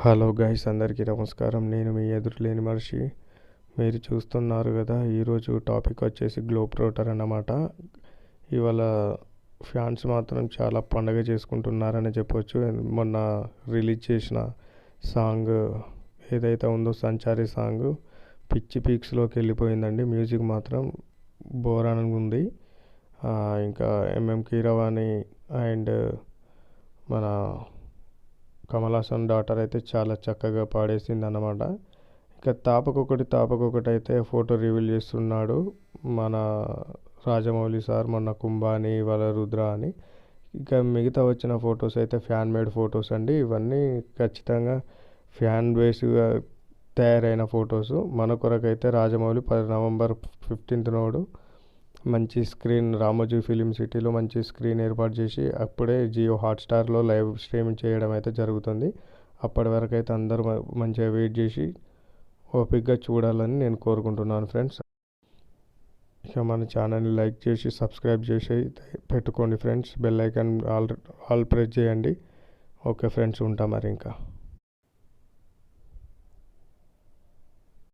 Hello guys, అందరికీ నమస్కారం. నేను మీ ఎదురులేని మనిషి. మీరు చూస్తున్నారు కదా, ఈరోజు టాపిక్ వచ్చేసి గ్లోబ్ ట్రోటర్ అన్నమాట. ఇవాళ ఫ్యాన్స్ మాత్రం చాలా పండగ చేసుకుంటున్నారని చెప్పొచ్చు. మొన్న రిలీజ్ చేసిన సాంగ్ ఏదైతే ఉందో, సంచారి సాంగ్ పిచ్చి పీక్స్లోకి వెళ్ళిపోయిందండి. మ్యూజిక్ మాత్రం బోరానంగా ఉంది. ఇంకా కీరవాణి అండ్ మన కమల్ హాసన్ డాటర్ అయితే చాలా చక్కగా పాడేసింది అన్నమాట. ఇక తాపకొకటి అయితే ఫోటో రివీల్ చేస్తున్నాడు మన రాజమౌళి సార్. మొన్న కుంభాని, ఇవాళ రుద్ర అని. ఇక మిగతా వచ్చిన ఫొటోస్ అయితే ఫ్యాన్ మేడ్ ఫొటోస్ అండి. ఇవన్నీ ఖచ్చితంగా ఫ్యాన్ బేస్గా తయారైన ఫొటోస్. మన కొరకైతే రాజమౌళి నవంబర్ 15th నాడు మంచి స్క్రీన్ రామోజీ ఫిలిం సిటీలో మంచి స్క్రీన్ ఏర్పాటు చేసి అప్పుడే జియో హాట్స్టార్లో లైవ్ స్ట్రీమింగ్ చేయడం అయితే జరుగుతుంది. అప్పటి వరకు అయితే అందరూ మంచిగా వెయిట్ చేసి ఓపిక్గా చూడాలని నేను కోరుకుంటున్నాను ఫ్రెండ్స్. ఇక మన ఛానల్ని లైక్ చేసి సబ్స్క్రైబ్ చేసి పెట్టుకోండి friends. Bell icon all press చేయండి. ఓకే ఫ్రెండ్స్, ఉంటాం మరి ఇంకా.